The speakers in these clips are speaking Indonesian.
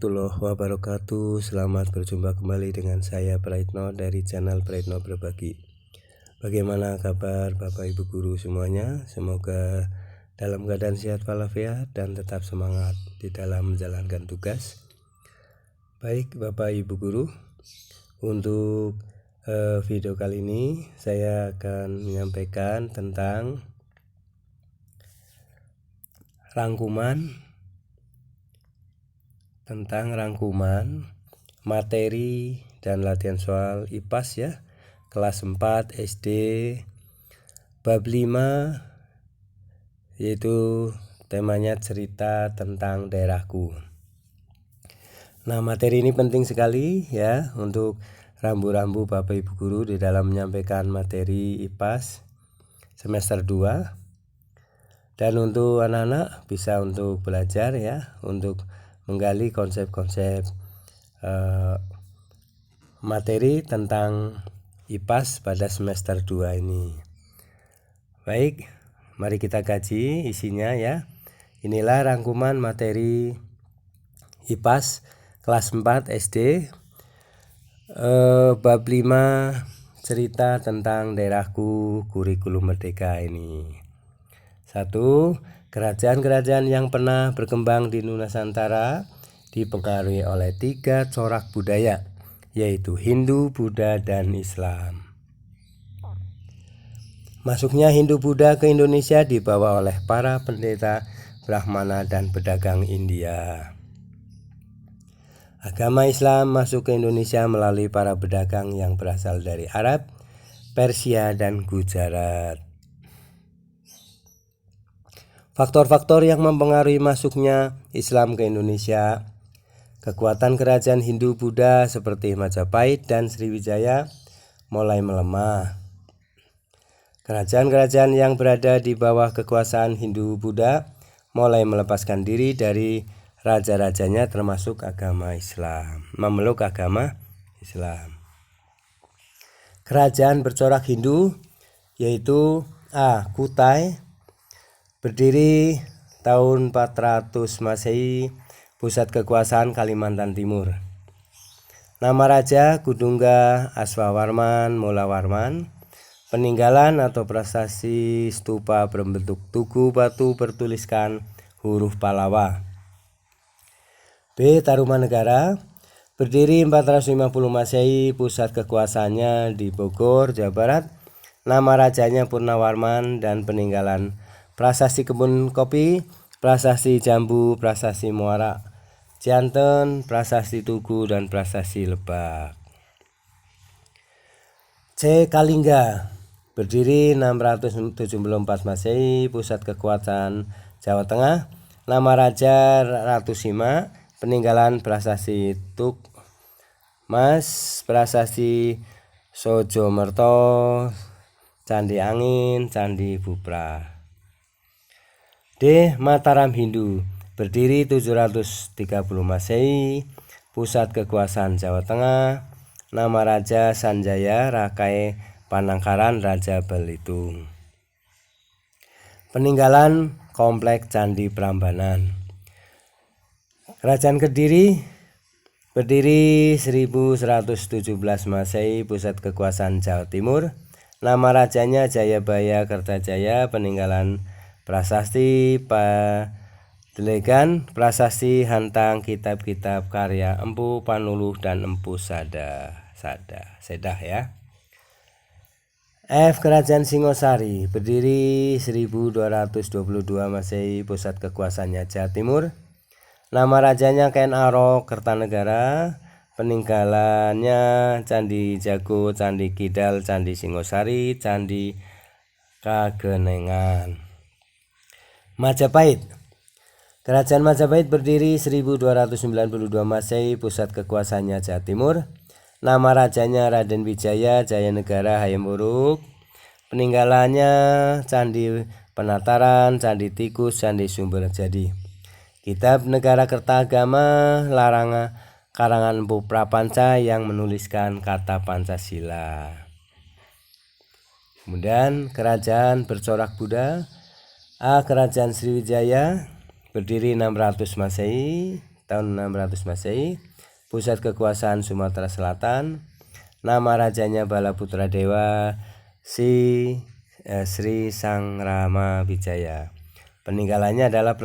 warahmatullahi wabarakatuh. Selamat berjumpa kembali dengan saya Praitno dari channel Praitno Berbagi. Bagaimana kabar Bapak Ibu Guru semuanya? Semoga dalam keadaan sehat walafiat dan tetap semangat di dalam menjalankan tugas. Baik Bapak Ibu Guru, untuk video kali ini saya akan menyampaikan tentang rangkuman materi dan latihan soal IPAS ya, kelas 4 SD bab 5, yaitu temanya cerita tentang daerahku. Nah, materi ini penting sekali ya untuk rambu-rambu Bapak Ibu Guru di dalam menyampaikan materi IPAS semester 2. Dan untuk anak-anak bisa untuk belajar ya, untuk menggali konsep-konsep materi tentang IPAS pada semester 2 ini. Baik, mari kita kaji isinya ya. Inilah rangkuman materi IPAS kelas 4 SD bab 5 cerita tentang daerahku kurikulum merdeka ini. 1. Kerajaan-kerajaan yang pernah berkembang di Nusantara dipengaruhi oleh 3 corak budaya, yaitu Hindu, Buddha, dan Islam. Masuknya Hindu-Buddha ke Indonesia dibawa oleh para pendeta Brahmana dan pedagang India. Agama Islam masuk ke Indonesia melalui para pedagang yang berasal dari Arab, Persia, dan Gujarat. Faktor-faktor yang mempengaruhi masuknya Islam ke Indonesia: kekuatan kerajaan Hindu-Buddha seperti Majapahit dan Sriwijaya mulai melemah. Kerajaan-kerajaan yang berada di bawah kekuasaan Hindu-Buddha mulai melepaskan diri dari raja-rajanya termasuk agama Islam, memeluk agama Islam. Kerajaan bercorak Hindu yaitu Kutai, berdiri tahun 400 Masehi, pusat kekuasaan Kalimantan Timur. Nama raja Kudungga Aswawarman Molawarman. Peninggalan atau prasasti stupa berbentuk tugu batu bertuliskan huruf Pallawa. B. Tarumanegara, berdiri 450 Masehi, pusat kekuasaannya di Bogor, Jawa Barat. Nama rajanya Purnawarman dan peninggalan prasasti kebun kopi, prasasti jambu, prasasti muara janten, prasasti tugu, dan prasasti lebak. C. Kalingga, berdiri 674 Masehi, pusat kekuasaan Jawa Tengah. Nama raja Ratu Sima, peninggalan prasasti Tukmas, prasasti Sojomerto, Candi Angin, Candi Bupra. D. Mataram Hindu, berdiri 730 Masehi, pusat kekuasaan Jawa Tengah. Nama raja Sanjaya Rakai Panangkaran Raja Belitung. Peninggalan kompleks Candi Prambanan. Kerajaan Kediri, berdiri 1117 Masehi, pusat kekuasaan Jawa Timur. Nama rajanya Jayabaya Kertajaya, peninggalan prasasti Padelegan, prasasti Hantang, kitab-kitab karya Empu Panuluh dan Empu Sedah ya. F. Kerajaan Singosari, berdiri 1222 Masehi, pusat kekuasaannya Jawa Timur. Nama rajanya Ken Arok Kertanegara, peninggalannya Candi Jago, Candi Kidal, Candi Singosari, Candi Kagenengan. Majapahit, kerajaan Majapahit berdiri 1292 Masehi, pusat kekuasaannya Jawa Timur. Nama rajanya Raden Wijaya Jayanegara Hayam Wuruk, peninggalannya Candi Penataran, Candi Tikus, Candi Sumber Jadi. Kitab Negara Kertagama Larangan karangan Empu Prapanca yang menuliskan kata Pancasila. Kemudian kerajaan bercorak Buddha. Kerajaan Sriwijaya, berdiri 600 Masehi, tahun 600 Masehi. Pusat kekuasaan Sumatera Selatan. Nama rajanya Balaputra Dewa Sri Sangrama Wijaya. Peninggalannya adalah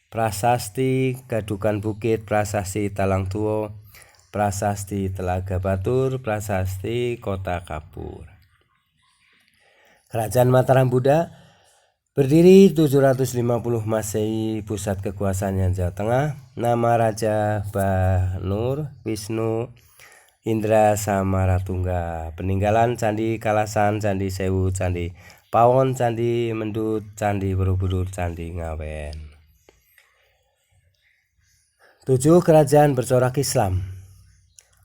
Prasasti Gadukan Bukit, Prasasti Talang Tuo, Prasasti Telaga Batur, Prasasti Kota Kapur. Kerajaan Mataram Buddha berdiri 750 Masehi, pusat kekuasaannya Jawa Tengah. Nama Raja Banur Wisnu Indra Samaratungga. Peninggalan Candi Kalasan, Candi Sewu, Candi Pawon, Candi Mendut, Candi Borobudur, Candi Ngawen. 7. Kerajaan bercorak Islam.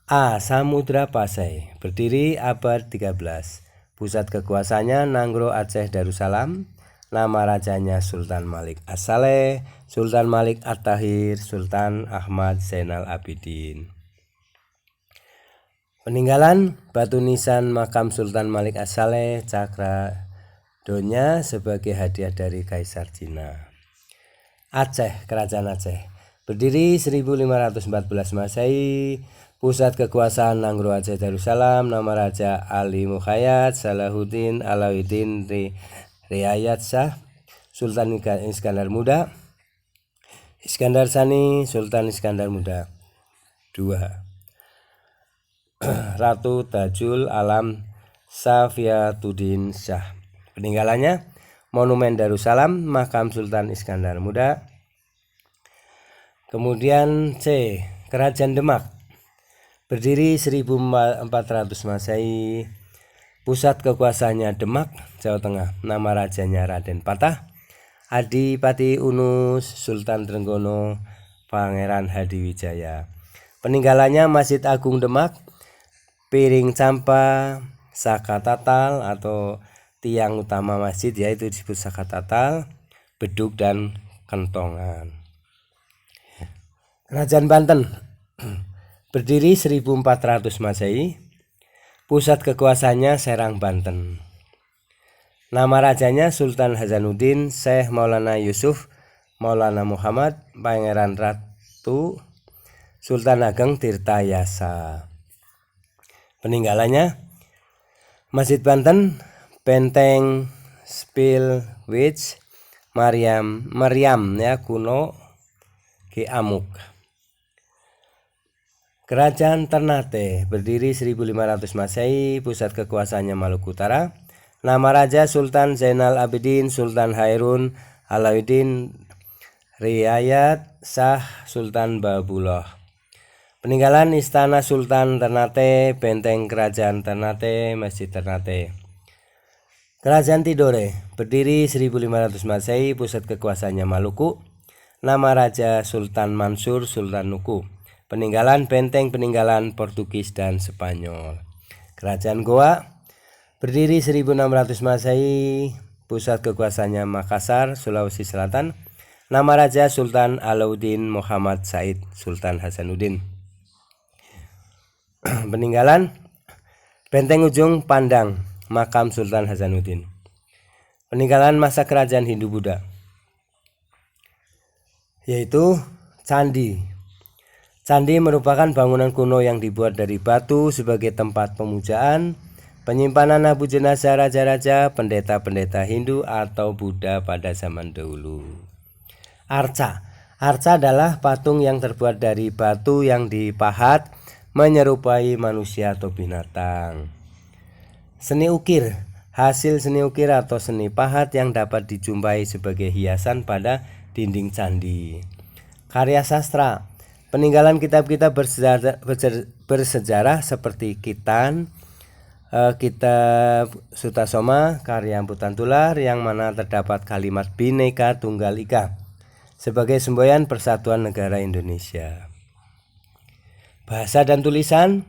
A. Samudra Pasai, berdiri abad 13. Pusat kekuasaannya Nanggro Aceh Darussalam. Nama rajanya Sultan Malik As-Saleh, Sultan Malik At-Tahir, Sultan Ahmad Zainal Abidin. Peninggalan batu nisan makam Sultan Malik As-Saleh, cakra donya sebagai hadiah dari Kaisar Cina. Aceh, Kerajaan Aceh, berdiri 1514 Masehi. Pusat kekuasaan Nanggro Aceh Darussalam. Nama Raja Ali Muhayyad Salahuddin Alauddin Riayat Shah, Sultan Iskandar Muda. Iskandar Sani, Sultan Iskandar Muda. 2. Ratu Tajul Alam Safiatuddin Shah. Peninggalannya Monumen Darussalam, makam Sultan Iskandar Muda. Kemudian C. Kerajaan Demak, berdiri 1400 Masehi. Pusat kekuasaannya Demak, Jawa Tengah. Nama rajanya Raden Patah, Adipati Unus, Sultan Trenggono, Pangeran Hadiwijaya. Peninggalannya Masjid Agung Demak, piring campa, saka tatal atau tiang utama masjid, yaitu disebut saka tatal, beduk dan kentongan. Kerajaan Banten berdiri 1400 Masehi. Pusat kekuasaannya Serang, Banten. Nama rajanya Sultan Hasanuddin, Syekh Maulana Yusuf, Maulana Muhammad, Pangeran Ratu, Sultan Ageng Tirtayasa. Peninggalannya Masjid Banten, Benteng Spilwich, Meriam ya kuno, Ki Amuk. Kerajaan Ternate berdiri 1500 Masehi. Pusat kekuasaannya Maluku Utara. Nama raja Sultan Zainal Abidin, Sultan Hairun Alauddin Riayat Shah, Sultan Babullah. Peninggalan Istana Sultan Ternate, Benteng Kerajaan Ternate, Masjid Ternate. Kerajaan Tidore berdiri 1500 Masehi. Pusat kekuasaannya Maluku. Nama raja Sultan Mansur, Sultan Nuku. Peninggalan benteng peninggalan Portugis dan Spanyol. Kerajaan Goa berdiri 1600 Masehi. Pusat kekuasaannya Makassar, Sulawesi Selatan. Nama raja Sultan Alauddin Muhammad Said, Sultan Hasanuddin. Peninggalan benteng ujung Pandang, makam Sultan Hasanuddin. Peninggalan masa kerajaan Hindu-Buddha, yaitu candi. Candi merupakan bangunan kuno yang dibuat dari batu sebagai tempat pemujaan, penyimpanan abu jenazah raja-raja, pendeta-pendeta Hindu atau Buddha pada zaman dahulu. Arca. Arca adalah patung yang terbuat dari batu yang dipahat menyerupai manusia atau binatang. Seni ukir. Hasil seni ukir atau seni pahat yang dapat dijumpai sebagai hiasan pada dinding candi. Karya sastra. Peninggalan kitab-kitab bersejarah seperti Kitan, Kitab Sutasoma karya Amputan Tular, yang mana terdapat kalimat Bhinneka Tunggal Ika sebagai semboyan Persatuan Negara Indonesia. Bahasa dan tulisan.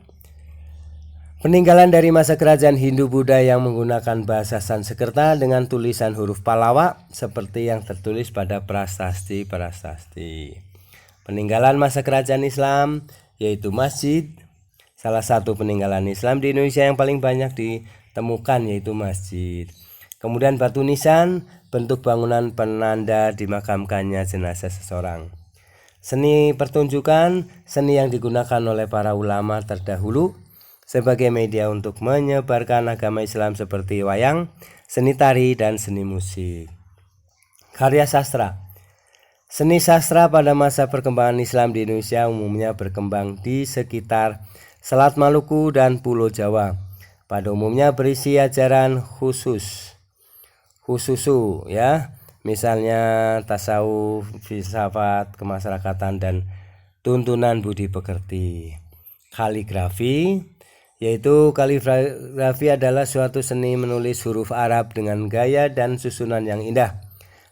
Peninggalan dari masa kerajaan Hindu-Buddha yang menggunakan bahasa Sanskerta dengan tulisan huruf Pallawa seperti yang tertulis pada prasasti-prasasti. Peninggalan masa kerajaan Islam, yaitu masjid. Salah satu peninggalan Islam di Indonesia yang paling banyak ditemukan yaitu masjid. Kemudian batu nisan, bentuk bangunan penanda dimakamkannya jenazah seseorang. Seni pertunjukan, seni yang digunakan oleh para ulama terdahulu sebagai media untuk menyebarkan agama Islam seperti wayang, seni tari, dan seni musik. Karya sastra. Seni sastra pada masa perkembangan Islam di Indonesia umumnya berkembang di sekitar Selat Maluku dan Pulau Jawa. Pada umumnya berisi ajaran khususu ya, misalnya tasawuf, filsafat, kemasyarakatan, dan tuntunan budi pekerti. Kaligrafi, yaitu kaligrafi adalah suatu seni menulis huruf Arab dengan gaya dan susunan yang indah.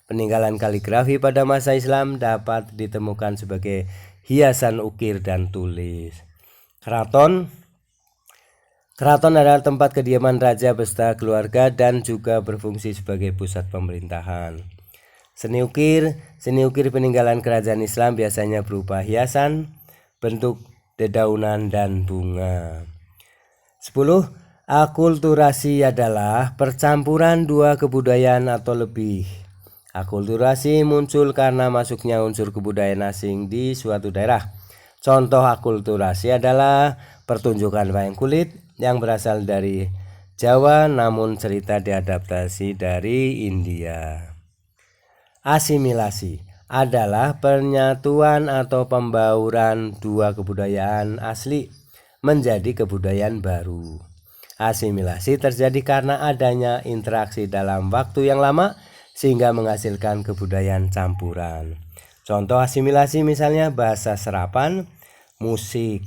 Peninggalan kaligrafi pada masa Islam dapat ditemukan sebagai hiasan ukir dan tulis. Keraton adalah tempat kediaman raja beserta keluarga dan juga berfungsi sebagai pusat pemerintahan. Seni ukir peninggalan kerajaan Islam biasanya berupa hiasan, bentuk dedaunan, dan bunga. 10. Akulturasi adalah percampuran dua kebudayaan atau lebih. Akulturasi muncul karena masuknya unsur kebudayaan asing di suatu daerah. Contoh akulturasi adalah pertunjukan wayang kulit yang berasal dari Jawa namun cerita diadaptasi dari India. Asimilasi adalah penyatuan atau pembauran dua kebudayaan asli menjadi kebudayaan baru. Asimilasi terjadi karena adanya interaksi dalam waktu yang lama sehingga menghasilkan kebudayaan campuran. Contoh asimilasi misalnya bahasa serapan, musik.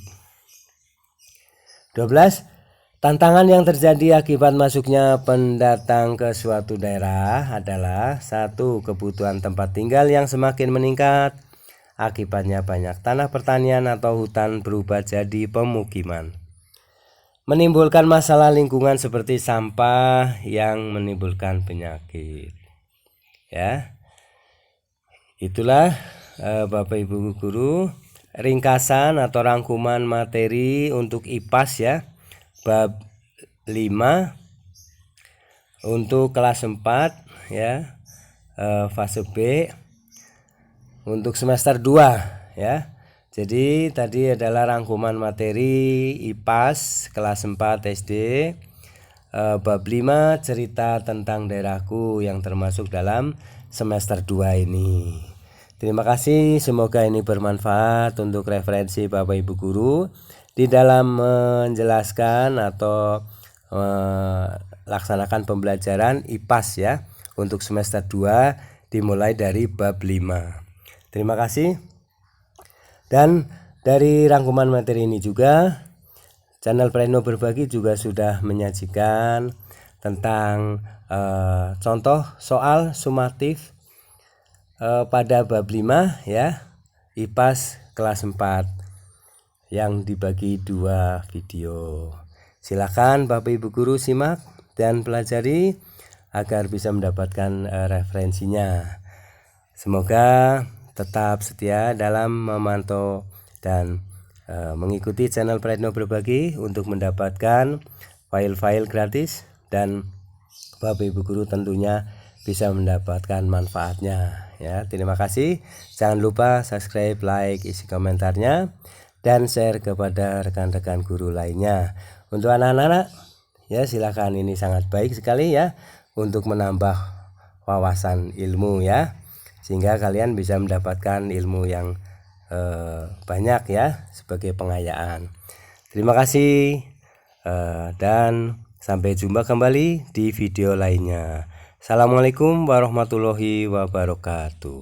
12. Tantangan yang terjadi akibat masuknya pendatang ke suatu daerah adalah 1. Kebutuhan tempat tinggal yang semakin meningkat. Akibatnya banyak tanah pertanian atau hutan berubah jadi pemukiman. Menimbulkan masalah lingkungan seperti sampah yang menimbulkan penyakit. Ya. Itulah Bapak Ibu guru ringkasan atau rangkuman materi untuk IPAS ya. Bab 5 untuk kelas 4 ya, fase B untuk semester 2 ya. Jadi tadi adalah rangkuman materi IPAS kelas 4 SD, bab 5 cerita tentang daerahku yang termasuk dalam semester 2 ini. Terima kasih, semoga ini bermanfaat untuk referensi Bapak Ibu guru di dalam menjelaskan atau laksanakan pembelajaran IPAS ya untuk semester 2 dimulai dari bab 5. Terima kasih. Dan dari rangkuman materi ini juga channel Praitno Berbagi juga sudah menyajikan tentang contoh soal sumatif pada bab 5 ya, IPAS kelas 4 yang dibagi 2 video. Silakan Bapak Ibu guru simak dan pelajari agar bisa mendapatkan referensinya. Semoga tetap setia dalam memantau dan mengikuti channel Praitno Berbagi untuk mendapatkan file-file gratis, dan Bapak Ibu guru tentunya bisa mendapatkan manfaatnya ya. Terima kasih. Jangan lupa subscribe, like, isi komentarnya, dan share kepada rekan-rekan guru lainnya. Untuk anak-anak ya silakan, ini sangat baik sekali ya untuk menambah wawasan ilmu ya, sehingga kalian bisa mendapatkan ilmu yang banyak ya sebagai pengayaan. Terima kasih dan sampai jumpa kembali di video lainnya. Assalamualaikum warahmatullahi wabarakatuh.